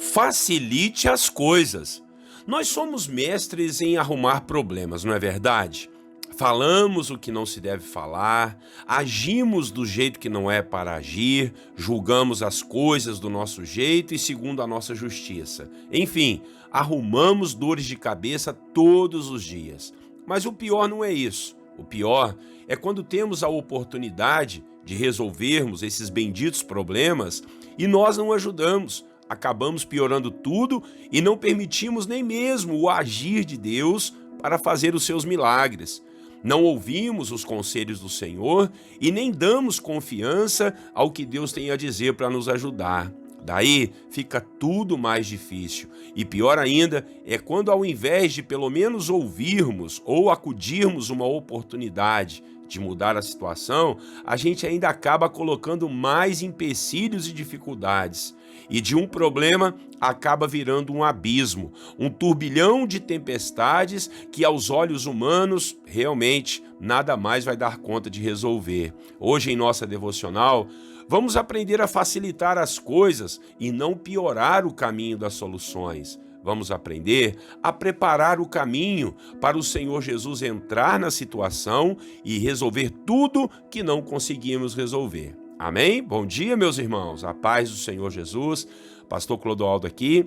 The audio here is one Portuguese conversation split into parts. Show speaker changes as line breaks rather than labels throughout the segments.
Facilite as coisas. Nós somos mestres em arrumar problemas, não é verdade? Falamos o que não se deve falar, agimos do jeito que não é para agir, julgamos as coisas do nosso jeito e segundo a nossa justiça. Enfim, arrumamos dores de cabeça todos os dias. Mas o pior não é isso. O pior é quando temos a oportunidade de resolvermos esses benditos problemas e nós não ajudamos. Acabamos piorando tudo e não permitimos nem mesmo o agir de Deus para fazer os seus milagres. Não ouvimos os conselhos do Senhor e nem damos confiança ao que Deus tem a dizer para nos ajudar. Daí fica tudo mais difícil. E pior ainda é quando, ao invés de pelo menos ouvirmos ou acudirmos uma oportunidade de mudar a situação, a gente ainda acaba colocando mais empecilhos e dificuldades. E de um problema acaba virando um abismo, um turbilhão de tempestades que aos olhos humanos realmente nada mais vai dar conta de resolver. Hoje em nossa devocional, vamos aprender a facilitar as coisas e não piorar o caminho das soluções. Vamos aprender a preparar o caminho para o Senhor Jesus entrar na situação e resolver tudo que não conseguimos resolver. Amém? Bom dia, meus irmãos. A paz do Senhor Jesus. Pastor Clodoaldo aqui.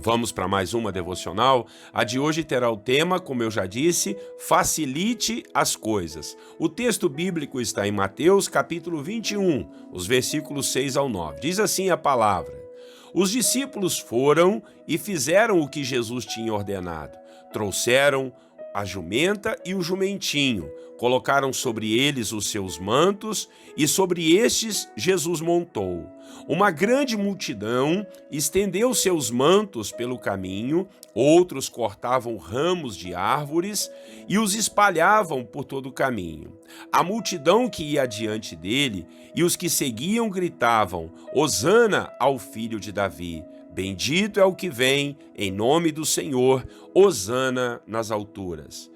Vamos para mais uma devocional. A de hoje terá o tema, como eu já disse, facilite as coisas. O texto bíblico está em Mateus, capítulo 21, os versículos 6 ao 9. Diz assim a palavra: Os discípulos foram e fizeram o que Jesus tinha ordenado. Trouxeram a jumenta e o jumentinho, colocaram sobre eles os seus mantos e sobre estes Jesus montou. Uma grande multidão estendeu seus mantos pelo caminho, outros cortavam ramos de árvores e os espalhavam por todo o caminho. A multidão que ia adiante dele e os que seguiam gritavam: Hosana ao filho de Davi. Bendito é o que vem, em nome do Senhor, hosana nas alturas.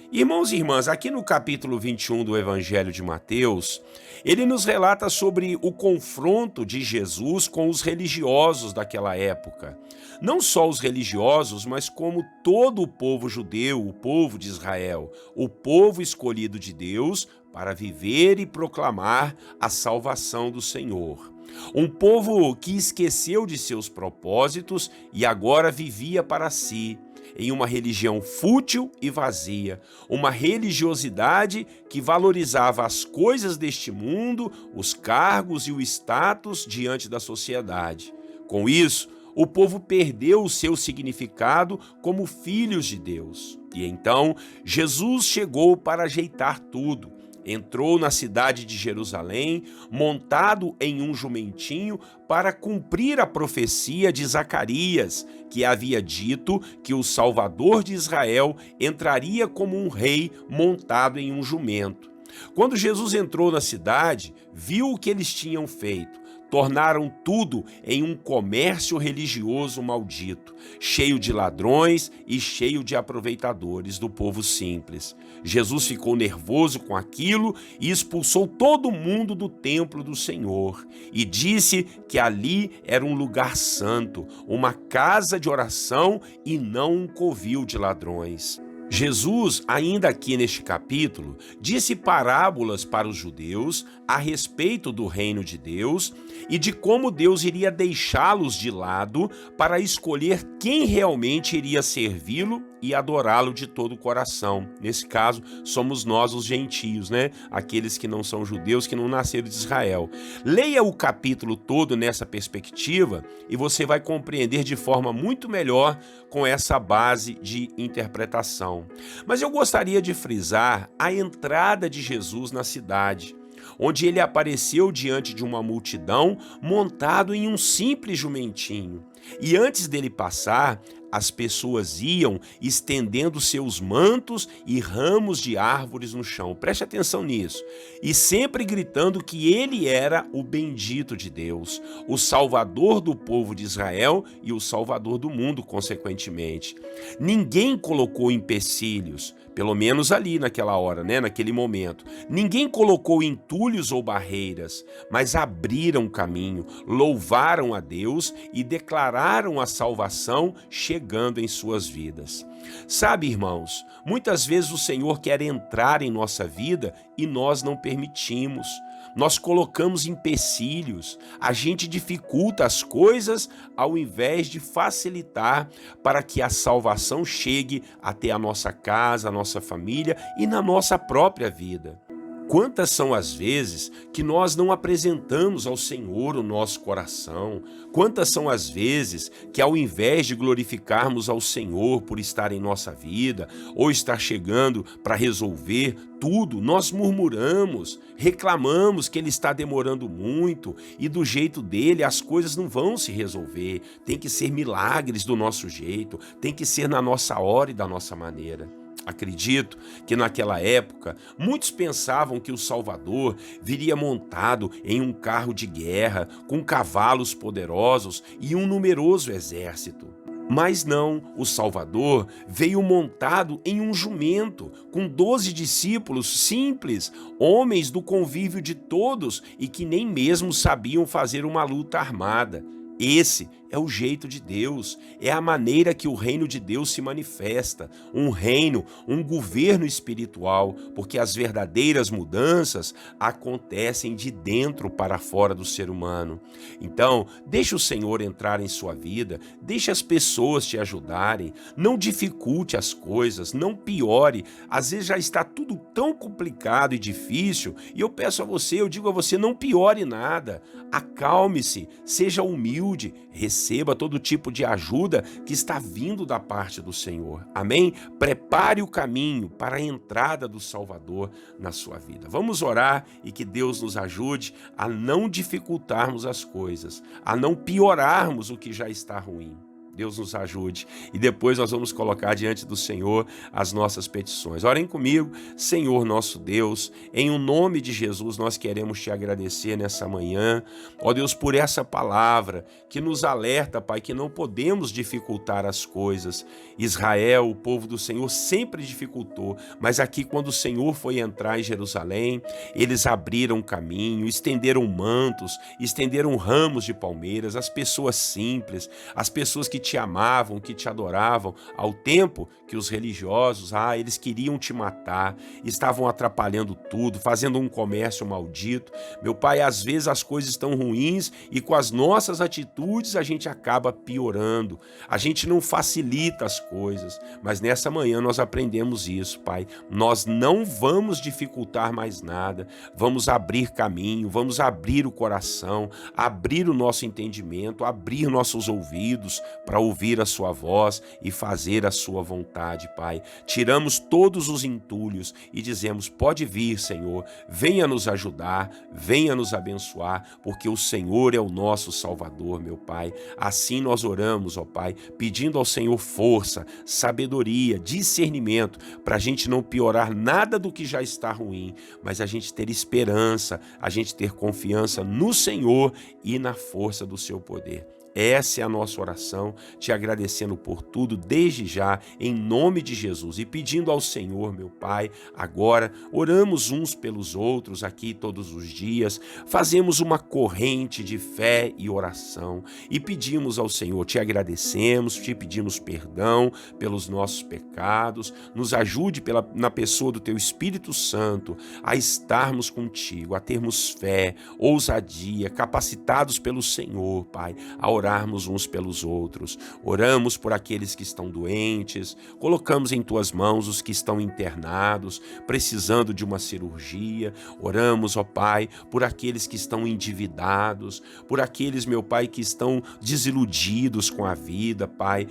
Irmãos e irmãs, aqui no capítulo 21 do Evangelho de Mateus, ele nos relata sobre o confronto de Jesus com os religiosos daquela época. Não só os religiosos, mas como todo o povo judeu, o povo de Israel, o povo escolhido de Deus para viver e proclamar a salvação do Senhor. Um povo que esqueceu de seus propósitos e agora vivia para si, em uma religião fútil e vazia, uma religiosidade que valorizava as coisas deste mundo, os cargos e o status diante da sociedade. Com isso, o povo perdeu o seu significado como filhos de Deus. E então, Jesus chegou para ajeitar tudo. Entrou na cidade de Jerusalém, montado em um jumentinho, para cumprir a profecia de Zacarias, que havia dito que o Salvador de Israel entraria como um rei montado em um jumento. Quando Jesus entrou na cidade, viu o que eles tinham feito. Tornaram tudo em um comércio religioso maldito, cheio de ladrões e cheio de aproveitadores do povo simples. Jesus ficou nervoso com aquilo e expulsou todo mundo do templo do Senhor e disse que ali era um lugar santo, uma casa de oração e não um covil de ladrões. Jesus, ainda aqui neste capítulo, disse parábolas para os judeus a respeito do reino de Deus e de como Deus iria deixá-los de lado para escolher quem realmente iria servi-lo e adorá-lo de todo o coração. Nesse caso, somos nós os gentios, né? Aqueles que não são judeus, que não nasceram de Israel. Leia o capítulo todo nessa perspectiva e você vai compreender de forma muito melhor com essa base de interpretação. Mas eu gostaria de frisar a entrada de Jesus na cidade, onde ele apareceu diante de uma multidão montado em um simples jumentinho. E antes dele passar, as pessoas iam estendendo seus mantos e ramos de árvores no chão. Preste atenção nisso. E sempre gritando que ele era o bendito de Deus, o salvador do povo de Israel e o salvador do mundo, consequentemente. Ninguém colocou empecilhos, pelo menos ali naquela hora, naquele momento. Ninguém colocou entulhos ou barreiras, mas abriram caminho, louvaram a Deus e declararam a salvação chegando em suas vidas. Sabe, irmãos, muitas vezes o Senhor quer entrar em nossa vida e nós não permitimos. Nós colocamos empecilhos, a gente dificulta as coisas ao invés de facilitar para que a salvação chegue até a nossa casa, a nossa família e na nossa própria vida. Quantas são as vezes que nós não apresentamos ao Senhor o nosso coração? Quantas são as vezes que, ao invés de glorificarmos ao Senhor por estar em nossa vida ou estar chegando para resolver tudo, nós murmuramos, reclamamos que Ele está demorando muito e do jeito dele as coisas não vão se resolver. Tem que ser milagres do nosso jeito, tem que ser na nossa hora e da nossa maneira. Acredito que naquela época muitos pensavam que o Salvador viria montado em um carro de guerra, com cavalos poderosos e um numeroso exército. Mas não, o Salvador veio montado em um jumento, com 12 discípulos simples, homens do convívio de todos e que nem mesmo sabiam fazer uma luta armada. Esse é o jeito de Deus, é a maneira que o reino de Deus se manifesta, um reino, um governo espiritual, porque as verdadeiras mudanças acontecem de dentro para fora do ser humano. Então, deixe o Senhor entrar em sua vida, deixe as pessoas te ajudarem, não dificulte as coisas, não piore, às vezes já está tudo tão complicado e difícil, e eu peço a você, eu digo a você, não piore nada, acalme-se, seja humilde, receba todo tipo de ajuda que está vindo da parte do Senhor. Amém? Prepare o caminho para a entrada do Salvador na sua vida. Vamos orar e que Deus nos ajude a não dificultarmos as coisas, a não piorarmos o que já está ruim. Deus nos ajude. E depois nós vamos colocar diante do Senhor as nossas petições. Orem comigo. Senhor nosso Deus, em o nome de Jesus nós queremos te agradecer nessa manhã, ó Deus, por essa palavra que nos alerta, Pai, que não podemos dificultar as coisas. Israel, o povo do Senhor, sempre dificultou, mas aqui quando o Senhor foi entrar em Jerusalém, eles abriram caminho, estenderam mantos, estenderam ramos de palmeiras, as pessoas simples, as pessoas que te amavam, que te adoravam, ao tempo que os religiosos, eles queriam te matar, estavam atrapalhando tudo, fazendo um comércio maldito. Meu Pai, às vezes as coisas estão ruins e com as nossas atitudes a gente acaba piorando, a gente não facilita as coisas, mas nessa manhã nós aprendemos isso, Pai. Nós não vamos dificultar mais nada, vamos abrir caminho, vamos abrir o coração, abrir o nosso entendimento, abrir nossos ouvidos para ouvir a sua voz e fazer a sua vontade, Pai. Tiramos todos os entulhos e dizemos, pode vir, Senhor, venha nos ajudar, venha nos abençoar, porque o Senhor é o nosso Salvador, meu Pai. Assim nós oramos, ó Pai, pedindo ao Senhor força, sabedoria, discernimento, para a gente não piorar nada do que já está ruim, mas a gente ter esperança, a gente ter confiança no Senhor e na força do seu poder. Essa é a nossa oração, te agradecendo por tudo desde já, em nome de Jesus, e pedindo ao Senhor, meu Pai, agora oramos uns pelos outros aqui todos os dias, fazemos uma corrente de fé e oração e pedimos ao Senhor, te agradecemos, te pedimos perdão pelos nossos pecados, nos ajude na pessoa do Teu Espírito Santo a estarmos contigo, a termos fé, ousadia, capacitados pelo Senhor, Pai, a orarmos uns pelos outros. Oramos por aqueles que estão doentes, colocamos em Tuas mãos os que estão internados, precisando de uma cirurgia. Oramos, ó Pai, por aqueles que estão endividados, por aqueles, meu Pai, que estão desiludidos com a vida, Pai,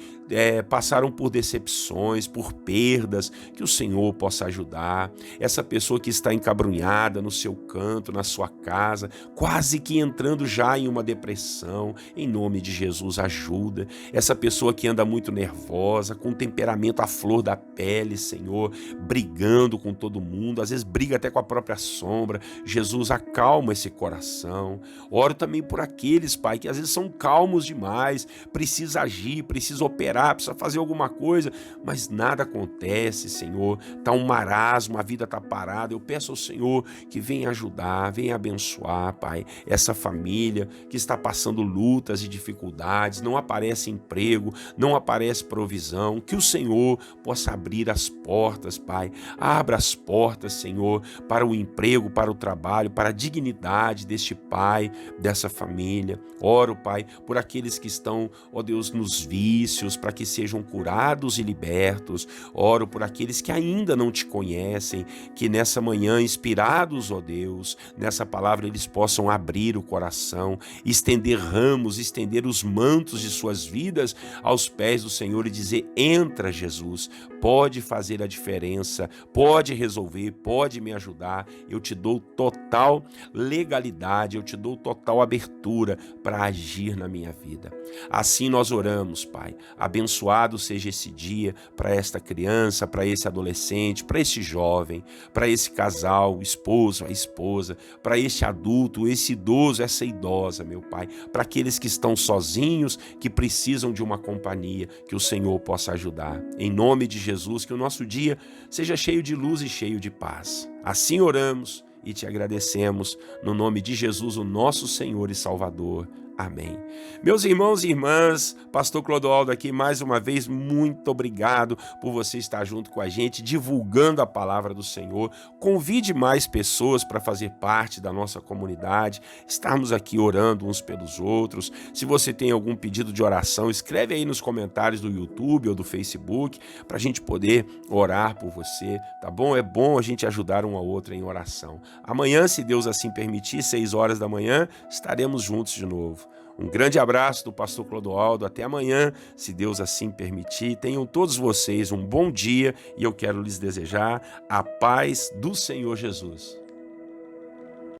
passaram por decepções, por perdas, que o Senhor possa ajudar. Essa pessoa que está encabrunhada no seu canto, na sua casa, quase que entrando já em uma depressão, em nome nome de Jesus, ajuda. Essa pessoa que anda muito nervosa, com temperamento à flor da pele, Senhor, brigando com todo mundo, às vezes briga até com a própria sombra. Jesus, acalma esse coração. Oro também por aqueles, Pai, que às vezes são calmos demais, precisa agir, precisa operar, precisa fazer alguma coisa, mas nada acontece, Senhor. Está um marasmo, a vida está parada. Eu peço ao Senhor que venha ajudar, venha abençoar, Pai, essa família que está passando lutas e dificuldades, não aparece emprego, não aparece provisão, que o Senhor possa abrir as portas, Pai. Abra as portas, Senhor, para o emprego, para o trabalho, para a dignidade deste pai, dessa família. Oro, Pai, por aqueles que estão, ó Deus, nos vícios, para que sejam curados e libertos. Oro por aqueles que ainda não te conhecem, que nessa manhã, inspirados, ó Deus, nessa palavra eles possam abrir o coração, estender ramos, estender os mantos de suas vidas aos pés do Senhor e dizer: entra, Jesus, pode fazer a diferença, pode resolver, pode me ajudar. Eu te dou total legalidade, eu te dou total abertura para agir na minha vida. Assim nós oramos, Pai. Abençoado seja esse dia para esta criança, para esse adolescente, para esse jovem, para esse casal, o esposo, a esposa, para este adulto, esse idoso, essa idosa, meu Pai, para aqueles que estão sozinhos, que precisam de uma companhia, que o Senhor possa ajudar. Em nome de Jesus, que o nosso dia seja cheio de luz e cheio de paz. Assim oramos e te agradecemos, no nome de Jesus, o nosso Senhor e Salvador. Amém. Meus irmãos e irmãs, Pastor Clodoaldo aqui mais uma vez, muito obrigado por você estar junto com a gente, divulgando a palavra do Senhor. Convide mais pessoas para fazer parte da nossa comunidade, estarmos aqui orando uns pelos outros. Se você tem algum pedido de oração, escreve aí nos comentários do YouTube ou do Facebook, para a gente poder orar por você, tá bom? É bom a gente ajudar um ao outro em oração. Amanhã, se Deus assim permitir, 6 horas da manhã, estaremos juntos de novo. Um grande abraço do pastor Clodoaldo, até amanhã, se Deus assim permitir. Tenham todos vocês um bom dia e eu quero lhes desejar a paz do Senhor Jesus.